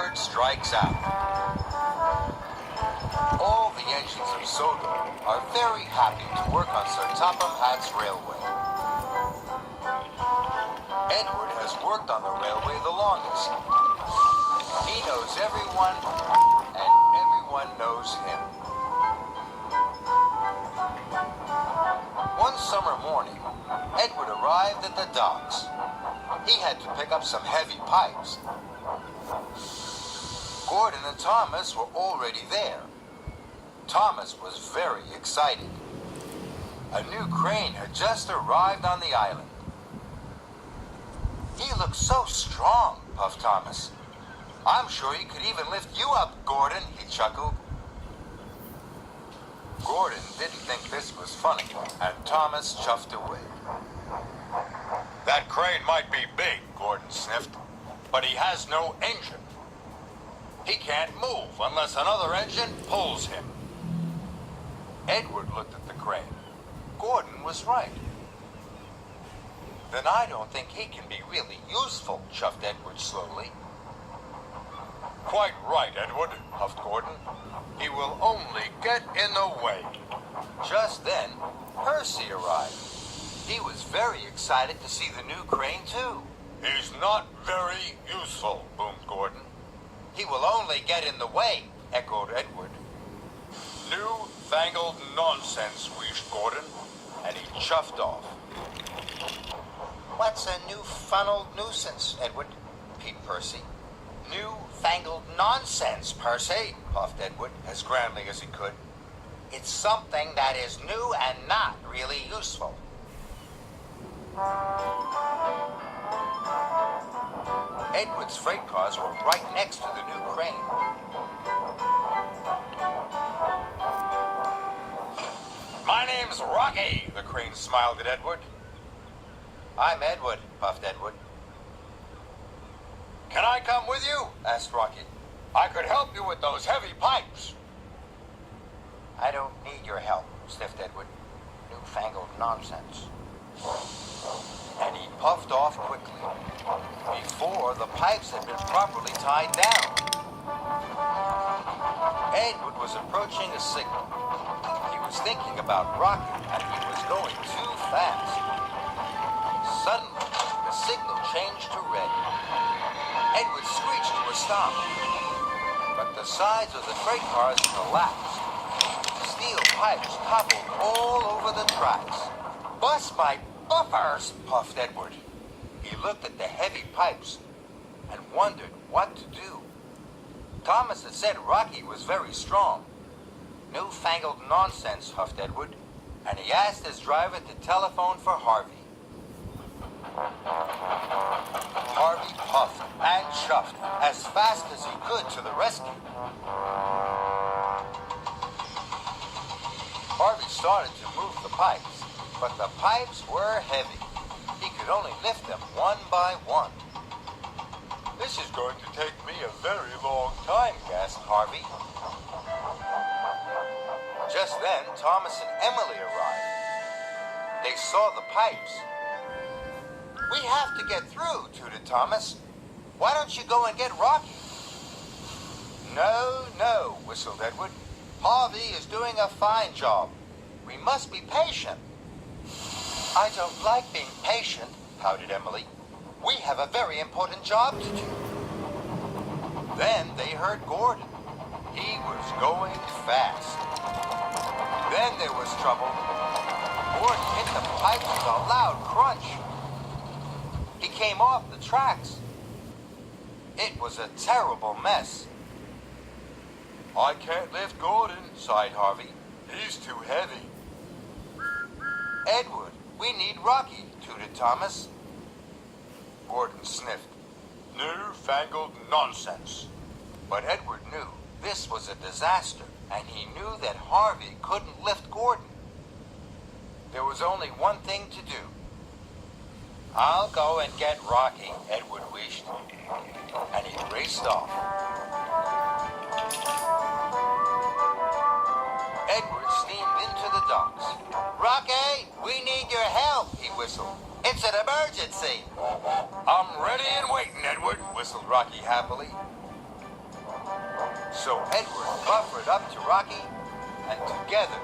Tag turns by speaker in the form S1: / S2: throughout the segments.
S1: Edward strikes out. All the engines of Soto are very happy to work on Sir Topham Hatt's railway. Edward has worked on the railway the longest. He knows everyone, and everyone knows him. One summer morning, Edward arrived at the docks. He had to pick up some heavy pipes. Gordon and Thomas were already there. Thomas was very excited. A new crane had just arrived on the island. "He looks so strong," puffed Thomas. "I'm sure he could even lift you up, Gordon," he chuckled. Gordon didn't think this was funny, and Thomas chuffed away. "That crane might be big," Gordon sniffed, "but he has no engine. He can't move unless another engine pulls him." Edward looked at the crane. Gordon was right. "Then I don't think he can be really useful," chuffed Edward slowly. "Quite right, Edward," puffed Gordon. "He will only get in the way." Just then, Percy arrived. He was very excited to see the new crane, too. "He's not very useful," boomed Gordon. "He will only get in the way," echoed Edward. "New-fangled nonsense," wheezed Gordon, and he chuffed off. "What's a new-funneled nuisance, Edward?" peeped Percy. "New-fangled nonsense, Percy," puffed Edward, as grandly as he could. "It's something that is new and not really useful." Edward's freight cars were right next to the new crane. "My name's Rocky," the crane smiled at Edward. "I'm Edward," puffed Edward. "Can I come with you?" asked Rocky. "I could help you with those heavy pipes." "I don't need your help," sniffed Edward. "Newfangled nonsense." And he puffed off quickly, before the pipes had been properly tied down. Edward was approaching a signal. He was thinking about Rocky, and he was going too fast. Suddenly, the signal changed to red. Edward screeched to a stop, but the sides of the freight cars collapsed. Steel pipes toppled all over the tracks. "Bust my buffers," puffed Edward. He looked at the heavy pipes and wondered what to do. Thomas had said Rocky was very strong. "Newfangled nonsense," huffed Edward, and he asked his driver to telephone for Harvey. Harvey puffed and chuffed as fast as he could to the rescue. Harvey started to move the pipes, but the pipes were heavy. He could only lift them one by one. "This is going to take me a very long time," gasped Harvey. Just then, Thomas and Emily arrived. They saw the pipes. "We have to get through," tooted Thomas. "Why don't you go and get Rocky?" "No, no," whistled Edward. "Harvey is doing a fine job. We must be patient." "I don't like being patient," pouted Emily. "We have a very important job to do." Then they heard Gordon. He was going fast. Then there was trouble. Gordon hit the pipes with a loud crunch. He came off the tracks. It was a terrible mess. "I can't lift Gordon," sighed Harvey. "He's too heavy." "Edward, we need Rocky," tooted Thomas. Gordon sniffed. "New-fangled nonsense." But Edward knew this was a disaster, and he knew that Harvey couldn't lift Gordon. There was only one thing to do. "I'll go and get Rocky," Edward wished, and he raced off. Edward steamed into the docks. "Rocky, we need your help," he whistled. "It's an emergency." "I'm ready and waiting, Edward," whistled Rocky happily. So Edward buffered up to Rocky, and together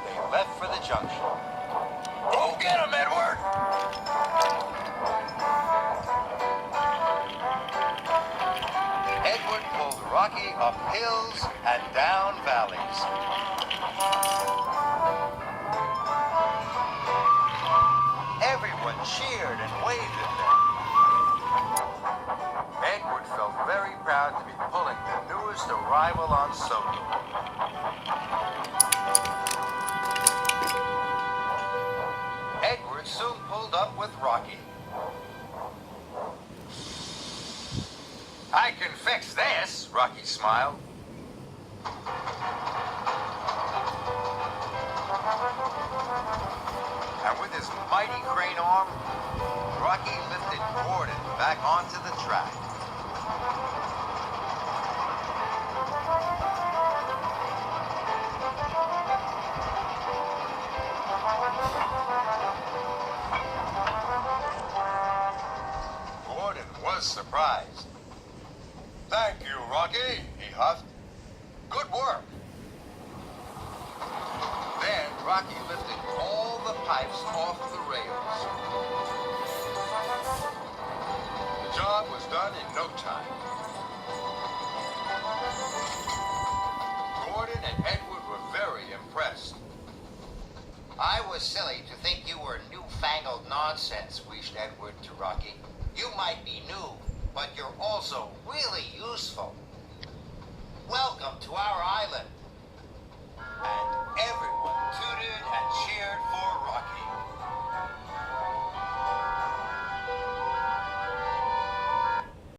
S1: they left for the junction. Go get him, Edward! Edward pulled Rocky up hills and down valleys. Everyone cheered and waved at them. Edward felt very proud to be pulling the newest arrival on Soto. Edward soon pulled up with Rocky. I can fix this, Rocky smiled. And with his mighty crane arm, Rocky lifted Gordon back onto the track. Gordon was surprised. Thank you, Rocky, he huffed. Good work. Then Rocky lifted all the pipes off the rails. The job was done in no time. Gordon and Edward were very impressed. I was silly to think you were newfangled nonsense, wished Edward to Rocky. You might be new, but you're also really useful. Welcome to our island. And everyone tooted and cheered for Rocky.